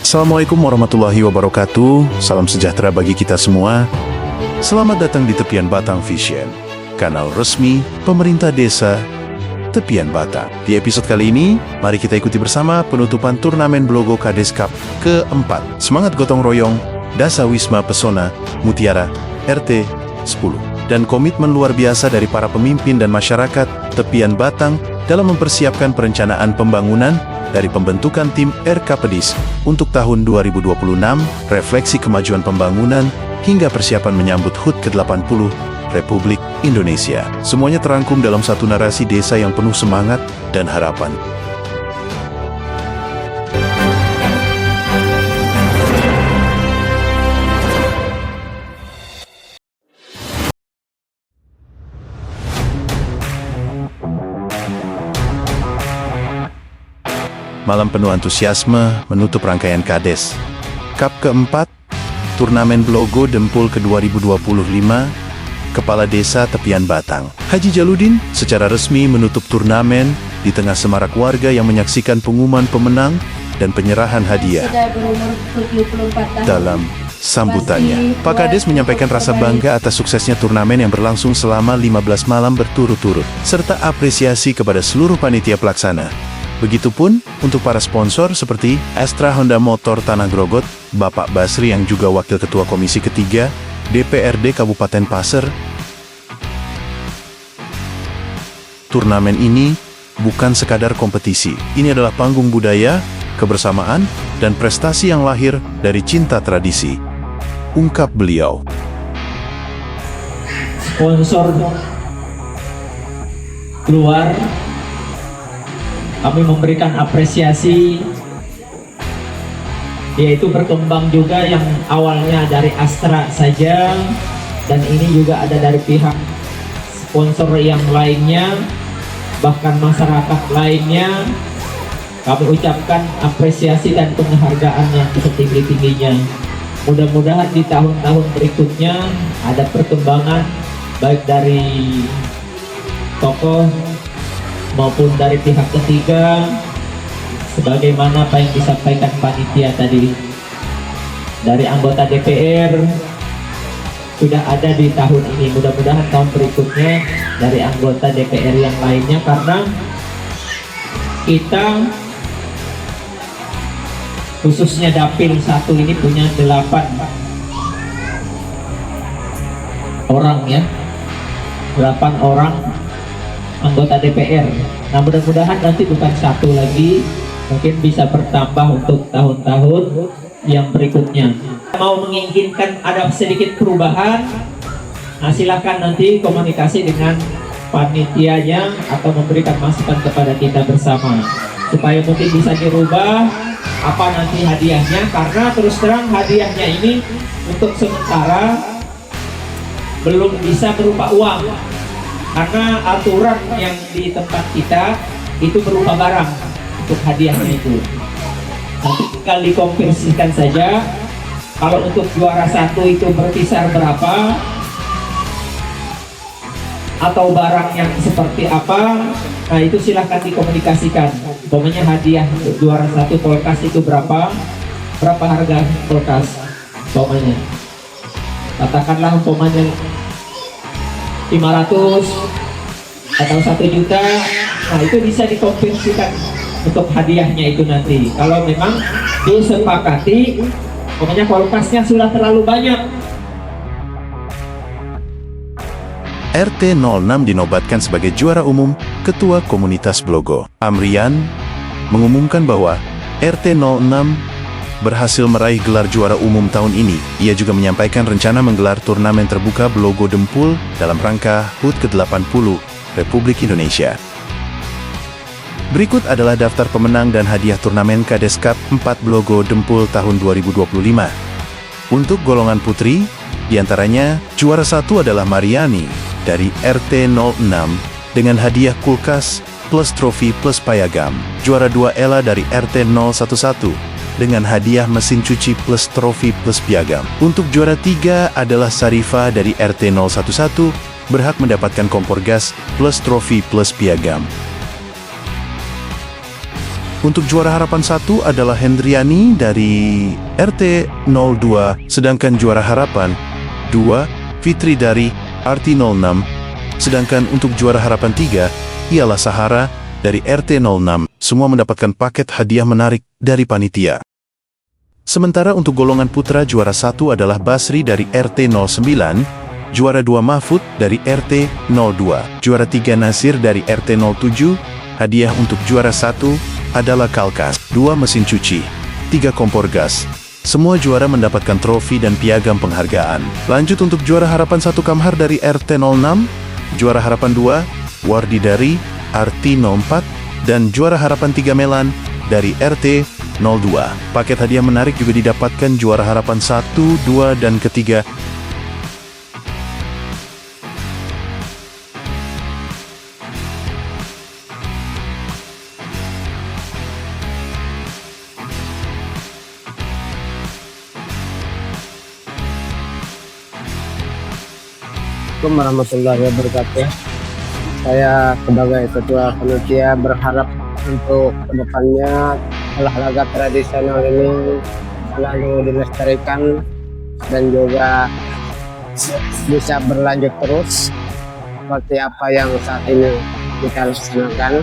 Assalamualaikum warahmatullahi wabarakatuh. Salam sejahtera bagi kita semua. Selamat datang di Tepian Batang Vision, kanal resmi pemerintah desa Tepian Batang. Di episode kali ini, mari kita ikuti bersama penutupan turnamen Blogo Kades Cup keempat. Semangat gotong royong, Dasa Wisma Pesona, Mutiara, RT 10. Dan komitmen luar biasa dari para pemimpin dan masyarakat Tepian Batang dalam mempersiapkan perencanaan pembangunan dari pembentukan tim RKPDIS untuk tahun 2026, refleksi kemajuan pembangunan, hingga persiapan menyambut HUT ke-80 Republik Indonesia. Semuanya terangkum dalam satu narasi desa yang penuh semangat dan harapan. Malam penuh antusiasme menutup rangkaian Kades Cup keempat, turnamen Blogo Dempul ke-2025, Kepala Desa Tepian Batang. Haji Jaludin secara resmi menutup turnamen di tengah semarak warga yang menyaksikan pengumuman pemenang dan penyerahan hadiah. Dalam sambutannya, Pak Kades menyampaikan rasa bangga atas suksesnya turnamen yang berlangsung selama 15 malam berturut-turut, serta apresiasi kepada seluruh panitia pelaksana. Begitupun untuk para sponsor seperti Astra Honda Motor Tanah Grogot, Bapak Basri yang juga Wakil Ketua Komisi Ketiga, DPRD Kabupaten Pasir. Turnamen ini bukan sekadar kompetisi. Ini adalah panggung budaya, kebersamaan, dan prestasi yang lahir dari cinta tradisi, ungkap beliau. Sponsor keluar, kami memberikan apresiasi, yaitu berkembang juga yang awalnya dari Astra saja, dan ini juga ada dari pihak sponsor yang lainnya, bahkan masyarakat lainnya. Kami ucapkan apresiasi dan penghargaan yang setinggi-tingginya. Mudah-mudahan di tahun-tahun berikutnya ada perkembangan baik dari tokoh maupun dari pihak ketiga, sebagaimana apa yang disampaikan panitia tadi. Dari anggota DPR sudah ada di tahun ini, mudah-mudahan tahun berikutnya dari anggota DPR yang lainnya, karena kita khususnya Dapil 1 ini punya 8 orang ya, 8 orang anggota DPR. Nah, mudah-mudahan nanti bukan satu lagi, mungkin bisa bertambah untuk tahun-tahun yang berikutnya. Mau menginginkan ada sedikit perubahan, nah silakan nanti komunikasi dengan panitianya atau memberikan masukan kepada kita bersama supaya mungkin bisa dirubah apa nanti hadiahnya, karena terus terang hadiahnya ini untuk sementara belum bisa berupa uang, karena aturan yang di tempat kita itu berupa barang untuk hadiahnya itu. Nanti tinggal dikonversikan saja. Kalau untuk juara 1 itu berkisar berapa, atau barang yang seperti apa, nah itu silahkan dikomunikasikan. Pokoknya hadiah untuk juara 1 kulkas itu berapa harga kulkas, pokoknya katakanlah umpamanya 500 atau 1 juta, nah itu bisa dikonversikan untuk hadiahnya itu nanti. Kalau memang disepakati, pokoknya kulkasnya sudah terlalu banyak. RT 06 dinobatkan sebagai juara umum Ketua Komunitas Blogo. Amrian mengumumkan bahwa RT 06 berhasil meraih gelar juara umum tahun ini. Ia juga menyampaikan rencana menggelar turnamen terbuka Blogo Dempul dalam rangka HUT ke-80 Republik Indonesia. Berikut adalah daftar pemenang dan hadiah turnamen Kades Cup 4 Blogo Dempul tahun 2025. Untuk golongan putri, diantaranya juara 1 adalah Mariani dari RT 06 dengan hadiah kulkas plus trofi plus payagam. Juara 2 Ella dari RT 011 dengan hadiah mesin cuci plus trofi plus piagam. Untuk juara 3 adalah Sarifa dari RT 011 berhak mendapatkan kompor gas plus trofi plus piagam. Untuk juara harapan 1 adalah Hendriani dari RT 02, sedangkan juara harapan 2 Fitri dari RT 06. Sedangkan untuk juara harapan 3 ialah Sahara dari RT 06. Semua mendapatkan paket hadiah menarik dari panitia. Sementara untuk golongan putra juara 1 adalah Basri dari RT 09, juara 2 Mahfud dari RT 02, juara 3 Nasir dari RT 07. Hadiah untuk juara 1 adalah kulkas, 2 mesin cuci, 3 kompor gas. Semua juara mendapatkan trofi dan piagam penghargaan. Lanjut untuk juara harapan 1 Kamhar dari RT 06, juara harapan 2 Wardi dari RT 04, dan juara harapan 3 Melan dari RT 02. Paket hadiah menarik juga didapatkan juara harapan 1, 2, dan ketiga. Assalamualaikum warahmatullahi wabarakatuh. Saya sebagai ketua panitia berharap untuk kedepannya olahraga tradisional ini selalu dilestarikan dan juga bisa berlanjut terus seperti apa yang saat ini kita laksanakan.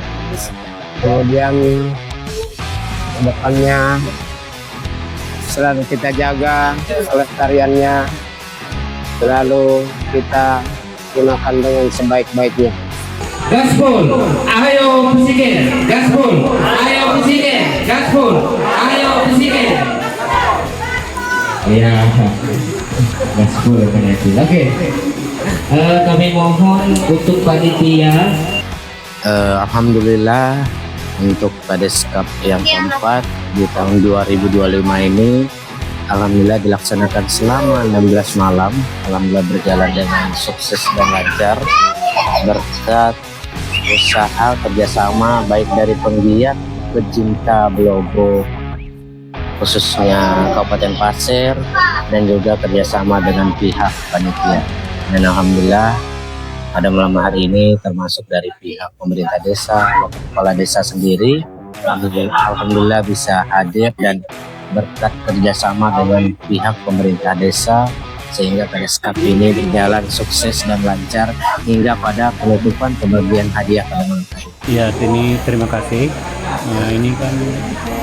Kemudian kedepannya selalu kita jaga kelestariannya, selalu kita gunakan dengan sebaik-baiknya. Gaspol, ayo presiden, gaspol, ayo presiden, gaspol, ayo presiden. Ya, gaspol penalti. Oke, kami mohon untuk panitia. Alhamdulillah untuk Kades Cup yang keempat di tahun 2025 ini alhamdulillah dilaksanakan selama 16 malam. Alhamdulillah berjalan dengan sukses dan lancar berkat usaha kerjasama baik dari penggiat, pecinta Blogo khususnya Kabupaten Pasir dan juga kerjasama dengan pihak panitia. Dan alhamdulillah pada malam hari ini termasuk dari pihak pemerintah desa, kepala desa sendiri, alhamdulillah bisa hadir dan berkat kerjasama dengan pihak pemerintah desa sehingga Kades Cup ini berjalan sukses dan lancar hingga pada penutupan pembagian hadiah pada malam hari. Ya, ini terima kasih. Nah, ini kan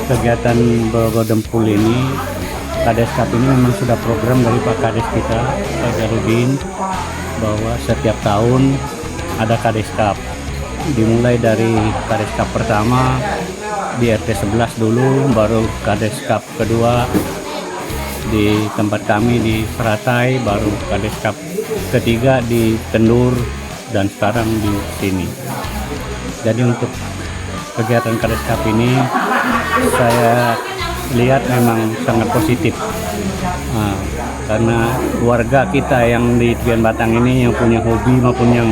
kegiatan Blogo Dempul ini, Kades Cup ini memang sudah program dari Pak Kades kita, Pak Jarudin, bahwa setiap tahun ada Kades Cup. Dimulai dari Kades Cup pertama di RT 11 dulu, baru Kades Cup kedua di tempat kami di Seratai, baru Kades Cup ketiga di Kendur, dan sekarang di sini. Jadi untuk kegiatan Kades Cup ini saya lihat memang sangat positif. Nah, karena warga kita yang di Tian Batang ini yang punya hobi maupun yang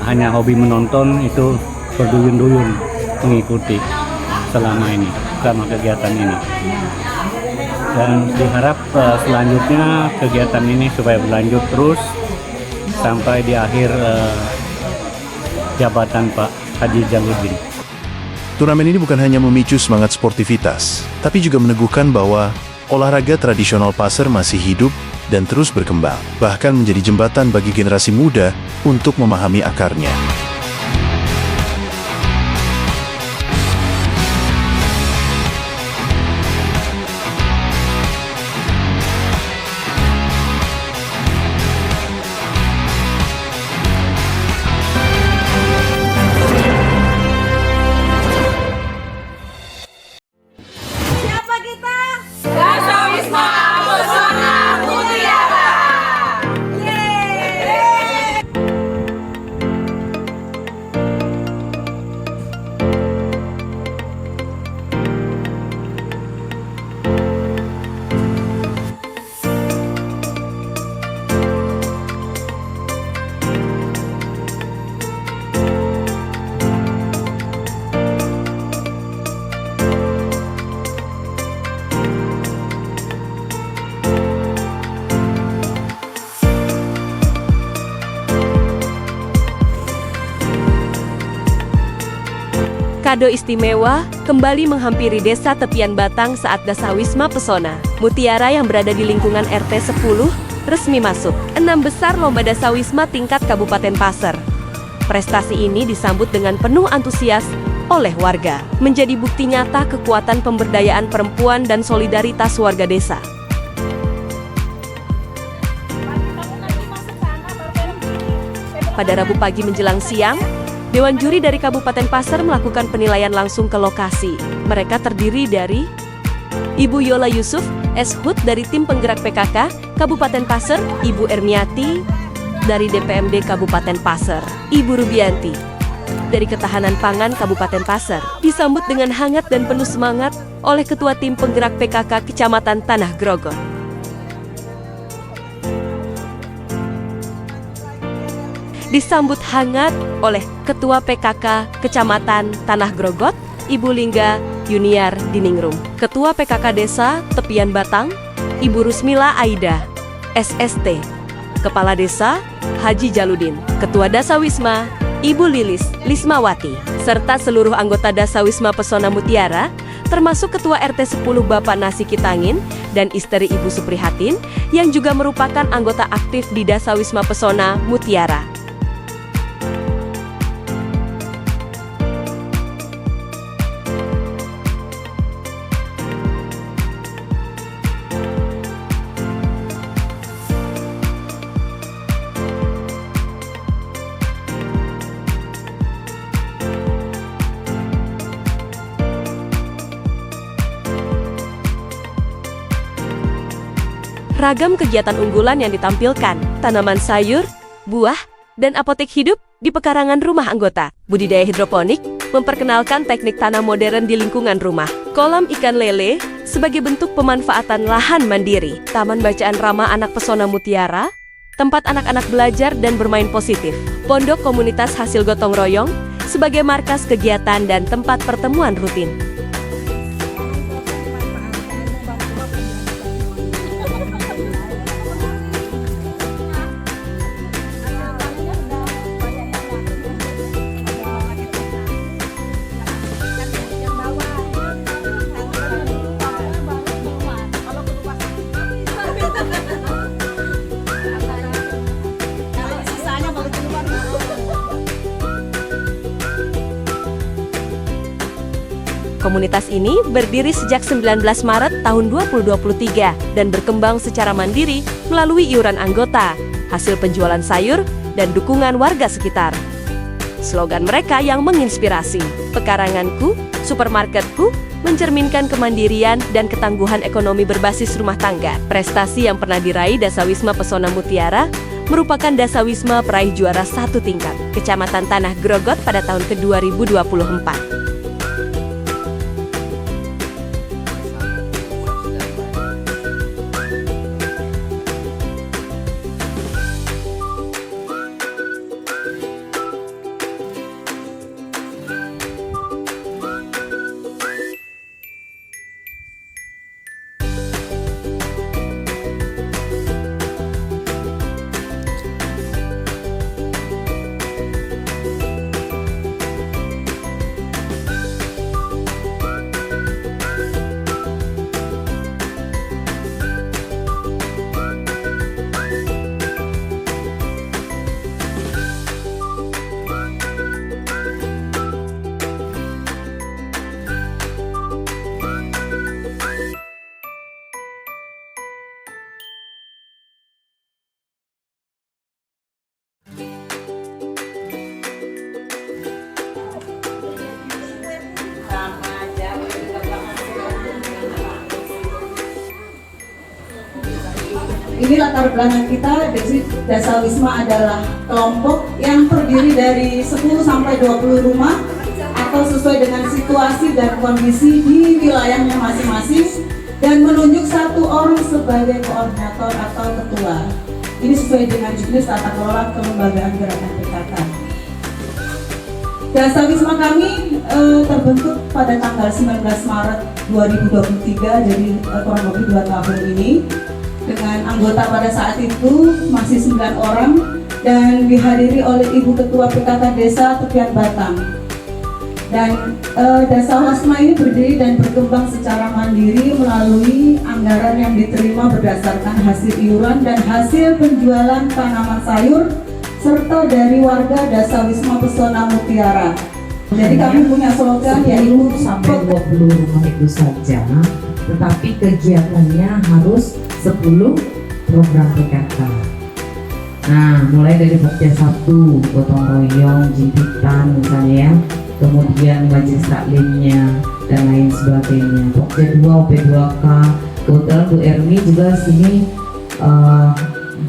hanya hobi menonton itu berduyun-duyun mengikuti selama ini, selama kegiatan ini. Dan diharap selanjutnya kegiatan ini supaya berlanjut terus sampai di akhir jabatan Pak Haji Jaludin. Turnamen ini bukan hanya memicu semangat sportivitas, tapi juga meneguhkan bahwa olahraga tradisional Pasir masih hidup dan terus berkembang, bahkan menjadi jembatan bagi generasi muda untuk memahami akarnya. Siapa kita? Dasar Wisma Pesona Mutiara. Yeay! Kado istimewa kembali menghampiri desa tepian Batang saat Dasawisma Pesona Mutiara yang berada di lingkungan RT 10 resmi masuk 6 besar Lomba Dasawisma tingkat Kabupaten Pasir. Prestasi ini disambut dengan penuh antusias oleh warga, menjadi bukti nyata kekuatan pemberdayaan perempuan dan solidaritas warga desa. Pada Rabu pagi menjelang siang, Dewan Juri dari Kabupaten Pasir melakukan penilaian langsung ke lokasi. Mereka terdiri dari Ibu Yola Yusuf, S.Hud dari Tim Penggerak PKK Kabupaten Pasir, Ibu Ermiati dari DPMD Kabupaten Pasir, Ibu Rubianti dari Ketahanan Pangan Kabupaten Pasir, disambut dengan hangat dan penuh semangat oleh Ketua Tim Penggerak PKK Kecamatan Tanah Grogot. Disambut hangat oleh Ketua PKK Kecamatan Tanah Grogot, Ibu Lingga Yuniar Diningrum, Ketua PKK Desa Tepian Batang, Ibu Rusmila Aida, SST, Kepala Desa Haji Jaludin, Ketua Dasawisma Ibu Lilis Lismawati, serta seluruh anggota Dasawisma Pesona Mutiara, termasuk Ketua RT 10 Bapak Nasi Kitangin dan istri Ibu Suprihatin, yang juga merupakan anggota aktif di Dasawisma Pesona Mutiara. Ragam kegiatan unggulan yang ditampilkan, tanaman sayur, buah, dan apotek hidup di pekarangan rumah anggota. Budidaya hidroponik memperkenalkan teknik tanam modern di lingkungan rumah. Kolam ikan lele sebagai bentuk pemanfaatan lahan mandiri. Taman bacaan ramah anak Pesona Mutiara, tempat anak-anak belajar dan bermain positif. Pondok komunitas hasil gotong royong sebagai markas kegiatan dan tempat pertemuan rutin. Komunitas ini berdiri sejak 19 Maret tahun 2023 dan berkembang secara mandiri melalui iuran anggota, hasil penjualan sayur, dan dukungan warga sekitar. Slogan mereka yang menginspirasi, "Pekaranganku, supermarketku," mencerminkan kemandirian dan ketangguhan ekonomi berbasis rumah tangga. Prestasi yang pernah diraih Dasawisma Pesona Mutiara merupakan Dasawisma peraih juara 1 tingkat Kecamatan Tanah Grogot pada tahun ke-2024. Ini latar belakang kita. Dasawisma adalah kelompok yang terdiri dari 10 sampai 20 rumah atau sesuai dengan situasi dan kondisi di wilayahnya masing-masing, dan menunjuk 1 orang sebagai koordinator atau ketua. Ini sesuai dengan jenis tata kelola kelembagaan gerakan PKK. Dasawisma kami terbentuk pada tanggal 19 Maret 2023, jadi kurang lebih 2 tahun ini, dengan anggota pada saat itu masih 9 orang dan dihadiri oleh Ibu Ketua PKK Desa Tepian Batang. Dan Dasawisma ini berdiri dan berkembang secara mandiri melalui anggaran yang diterima berdasarkan hasil iuran dan hasil penjualan tanaman sayur serta dari warga Dasawisma Pesona Mutiara. Jadi kami punya slogan yaitu sampai 20 rumah itu saja, tetapi kegiatannya harus 10 program PKK. Nah, mulai dari Pokja 1, gotong royong, jimpitan misalnya ya, kemudian majelis taklimnya dan lain sebagainya. Pokja 2, OP2K, kebetulan Bu Ermi juga sini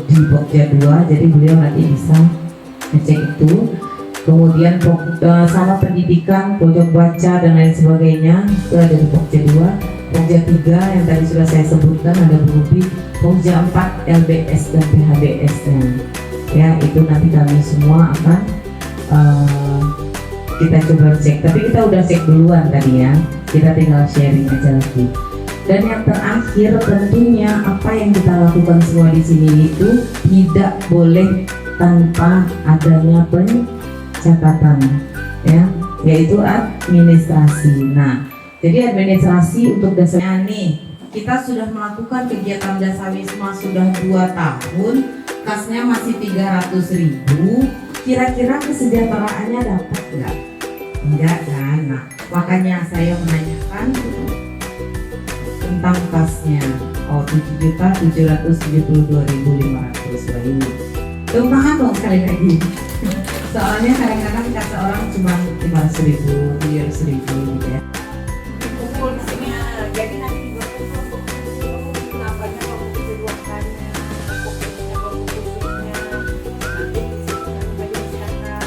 di Pokja 2, jadi beliau nanti bisa ngecek itu. Kemudian sama pendidikan, pojok baca dan lain sebagainya itu ada di Pokja 2. Pokja 3 yang tadi sudah saya sebutkan ada Berubi. Pokja 4 LBS dan PHBS ya, itu nanti kami semua akan kita coba cek, tapi kita udah cek duluan tadi ya, kita tinggal sharing aja lagi. Dan yang terakhir tentunya apa yang kita lakukan semua di sini itu tidak boleh tanpa adanya pencatatan ya, yaitu administrasi. Nah, jadi administrasi untuk dasarnya nih, kita sudah melakukan kegiatan Dasawisma sudah 2 tahun, kasnya masih 300.000. Kira-kira kesejahteraannya dapat nggak? Enggak kan? Nah, makanya saya menanyakan tentang kasnya. Oh, 7.772.500 ini. Tumpahan dong sekali lagi. Soalnya kadang-kadang kas orang cuma 500.000, 700.000 gitu ya. Kumpul di sini, jadi nanti nampaknya kalau keduakannya, pokoknya kalau khususnya nanti disediakan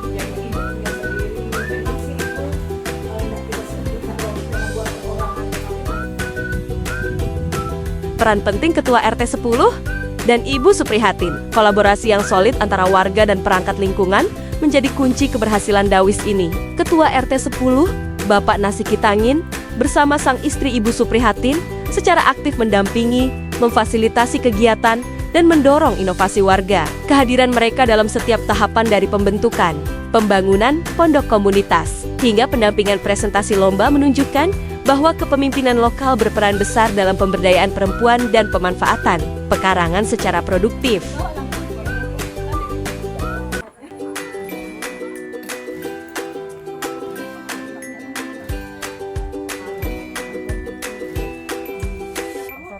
jadi ibunya sendiri. Memang sih itu tidak kita sebutkan kalau kita buat orang. Peran penting Ketua RT 10 dan Ibu Suprihatin. Kolaborasi yang solid antara warga dan perangkat lingkungan menjadi kunci keberhasilan Dawis ini. Ketua RT 10, Bapak Nasikitangin, bersama sang istri Ibu Suprihatin secara aktif mendampingi, memfasilitasi kegiatan, dan mendorong inovasi warga. Kehadiran mereka dalam setiap tahapan dari pembentukan, pembangunan pondok komunitas, hingga pendampingan presentasi lomba menunjukkan bahwa kepemimpinan lokal berperan besar dalam pemberdayaan perempuan dan pemanfaatan pekarangan secara produktif.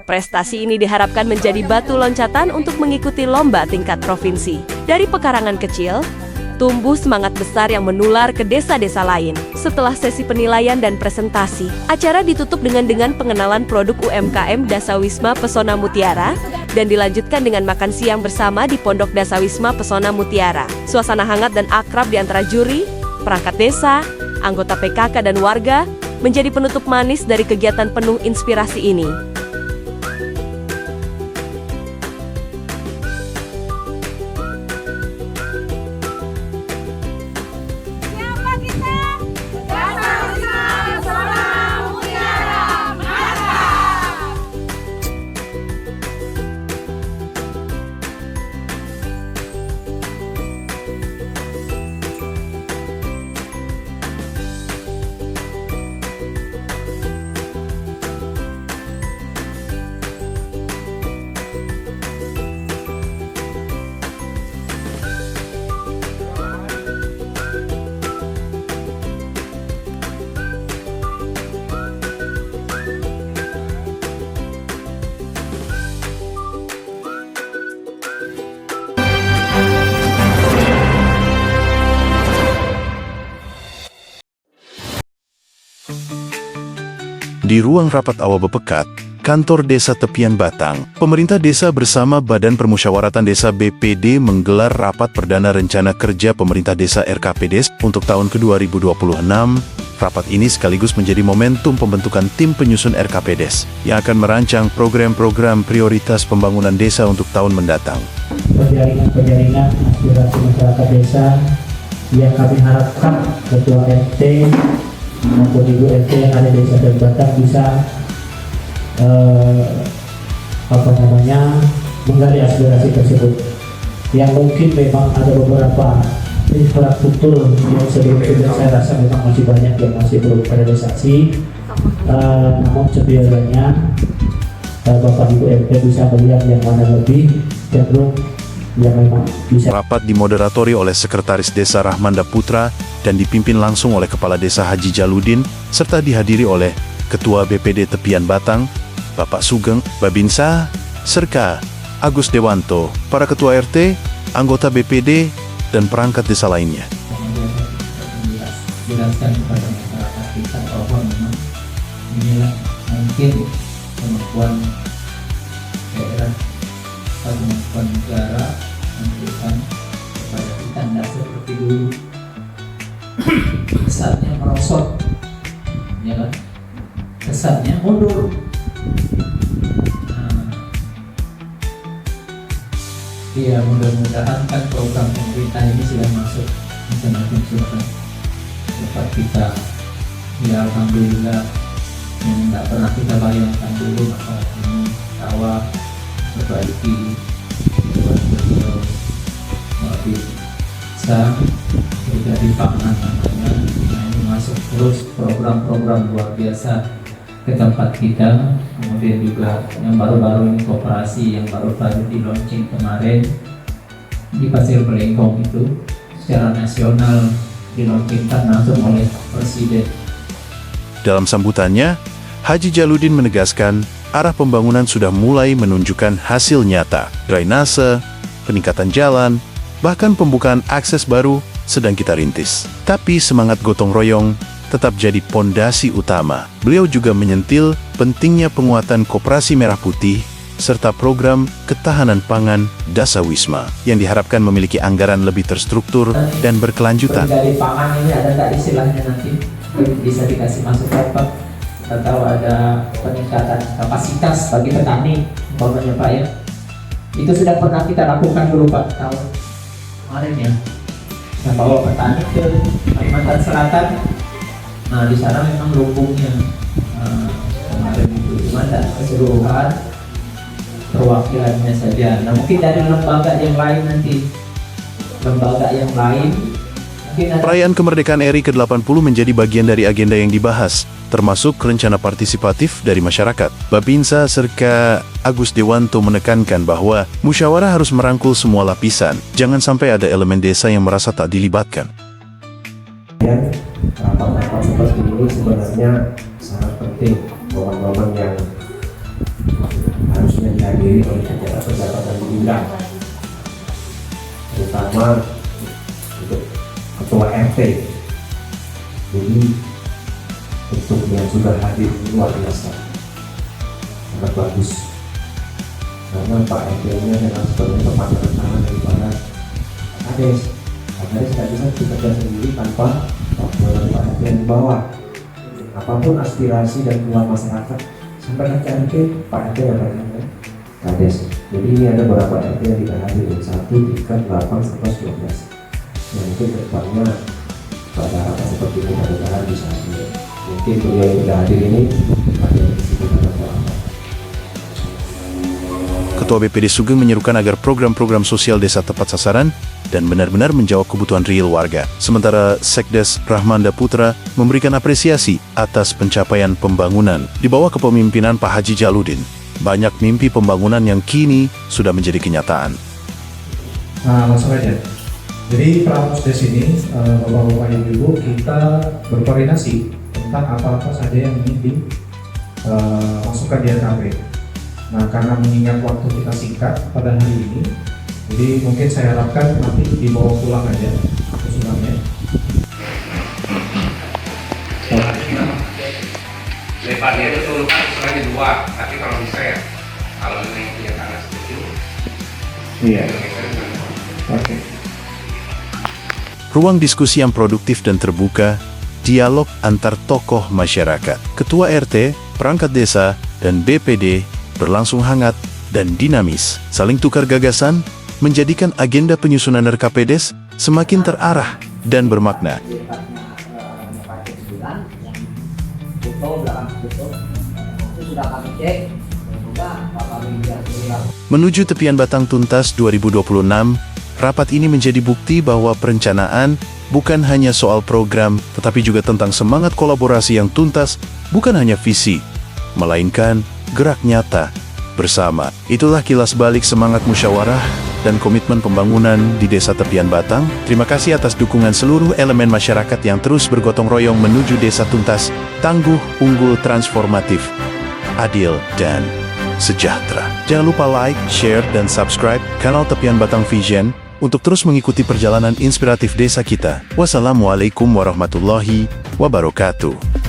Prestasi ini diharapkan menjadi batu loncatan untuk mengikuti lomba tingkat provinsi. Dari pekarangan kecil, tumbuh semangat besar yang menular ke desa-desa lain. Setelah sesi penilaian dan presentasi, acara ditutup dengan pengenalan produk UMKM Dasawisma Pesona Mutiara dan dilanjutkan dengan makan siang bersama di Pondok Dasawisma Pesona Mutiara. Suasana hangat dan akrab di antara juri, perangkat desa, anggota PKK dan warga menjadi penutup manis dari kegiatan penuh inspirasi ini. Siapa kita? Dasawisma Pesona Mutiara. Mantap! Di ruang rapat awal Bepekat, Kantor Desa Tepian Batang, pemerintah desa bersama Badan Permusyawaratan Desa BPD menggelar rapat perdana rencana kerja pemerintah desa RKPDes untuk tahun ke-2026. Rapat ini sekaligus menjadi momentum pembentukan tim penyusun RKPDes yang akan merancang program-program prioritas pembangunan desa untuk tahun mendatang. Penjaringan aspirasi masyarakat desa yang kami harapkan Ketua RT maupun Ibu RT yang ada di Desa Batang bisa menggali aspirasi tersebut. Yang mungkin memang ada beberapa infrastruktur yang sebelumnya saya rasa memang masih banyak yang masih belum terrealisasi. Namun setidaknya Bapak Ibu RT bisa melihat yang mana lebih cenderung yang memang bisa. Rapat dimoderatori oleh Sekretaris Desa Rahmanda Putra dan dipimpin langsung oleh Kepala Desa Haji Jaludin serta dihadiri oleh Ketua BPD Tepian Batang, Bapak Sugeng, Babinsa, serta Agus Dewanto, para Ketua RT, anggota BPD, dan perangkat desa lainnya. Jelaskan kepada masyarakat kita bahwa memang inilah mungkin kemampuan daerah atau kemampuan negara memberikan kepada kita tidak seperti dulu kesannya merosot, ya kan? Kesannya mundur. Iya, mudah-mudahan kan program pemerintah ini sudah masuk semakin cepat kita. Ya alhamdulillah, yang tidak pernah kita bayangkan dulu masalah ini sawah perbaiki beliau bisa menjadi pangan namanya. Nah, ini masuk terus program-program luar biasa ke tempat kita. Kemudian juga yang baru-baru ini koperasi yang baru-baru di launching kemarin di Pasir Belengkong itu secara nasional dilaunchingkan langsung oleh Presiden. Dalam sambutannya, Haji Jaludin menegaskan arah pembangunan sudah mulai menunjukkan hasil nyata. Drainase, peningkatan jalan, bahkan pembukaan akses baru sedang kita rintis. Tapi semangat gotong royong tetap jadi pondasi utama. Beliau juga menyentil pentingnya penguatan Koperasi Merah Putih serta program ketahanan pangan Dasawisma yang diharapkan memiliki anggaran lebih terstruktur dan berkelanjutan. Dari pangan ini ada nggak istilahnya nanti bisa dikasih masukan Pak? Kita tahu ada peningkatan kapasitas bagi petani, umpamanya Pak ya. Itu sudah pernah kita lakukan dulu Pak tahun kemarin ya. Kita bawa petani ke Kalimantan Selatan. Nah di sana memang lumbungnya kemarin itu cuma tidak keseluruhan, perwakilannya saja. Nah mungkin dari lembaga yang lain nanti, lembaga yang lain mungkin ada. Perayaan kemerdekaan RI ke-80 menjadi bagian dari agenda yang dibahas, termasuk rencana partisipatif dari masyarakat. Babinsa serta Agus Dewanto menekankan bahwa musyawarah harus merangkul semua lapisan. Jangan sampai ada elemen desa yang merasa tak dilibatkan. Rapat-rapat seperti ini sebenarnya sangat penting, momen-momen yang harusnya dihadiri oleh pejabat dan bidang, terutama untuk ketua RT. Jadi untuk yang sudah hadir luar biasa, sangat bagus. Karena Pak RT-nya memang sebenarnya kepala tangan daripada Kades. Kades tidak bisa bekerja sendiri tanpa Pak RT yang di bawah. Apapun aspirasi dan keluhan masyarakat sampai ke RT, Pak RT yang berada Kades. Jadi ini ada beberapa RT yang tidak hadir, 1, 3, 8, 11, 12. Yang mungkin kedepannya pada rapat seperti ini mudah-mudahan bisa hadir. Mungkin beliau yang tidak hadir ini ada yang disebut apa. Ketua BPD Sugeng menyerukan agar program-program sosial desa tepat sasaran dan benar-benar menjawab kebutuhan real warga. Sementara Sekdes Rahmanda Putra memberikan apresiasi atas pencapaian pembangunan di bawah kepemimpinan Pak Haji Jaludin. Banyak mimpi pembangunan yang kini sudah menjadi kenyataan. Nah, langsung aja. Jadi Pramusdes ini, Bapak-Bapak Ibu-Ibu, kita berkoordinasi tentang apa-apa saja yang ingin dimasukkan di RKP. Nah, karena mengingat waktu kita singkat pada hari ini, jadi mungkin saya harapkan nanti dibawa pulang aja usulannya. Lebarnya itu dulu kan usulannya 2, tapi kalau bisa ya, kalau ini punya tanah setuju. Iya. Oke. Ruang diskusi yang produktif dan terbuka, dialog antar tokoh masyarakat, ketua RT, perangkat desa, dan BPD berlangsung hangat dan dinamis. Saling tukar gagasan menjadikan agenda penyusunan RKPDes semakin terarah dan bermakna. Menuju tepian Batang tuntas 2026, Rapat ini menjadi bukti bahwa perencanaan bukan hanya soal program, tetapi juga tentang semangat kolaborasi yang tuntas, bukan hanya visi, melainkan gerak nyata bersama. Itulah kilas balik semangat musyawarah dan komitmen pembangunan di Desa Tepian Batang. Terima kasih atas dukungan seluruh elemen masyarakat yang terus bergotong royong menuju desa tuntas, tangguh, unggul, transformatif, adil, dan sejahtera. Jangan lupa like, share, dan subscribe kanal Tepian Batang Vision untuk terus mengikuti perjalanan inspiratif desa kita. Wassalamualaikum warahmatullahi wabarakatuh.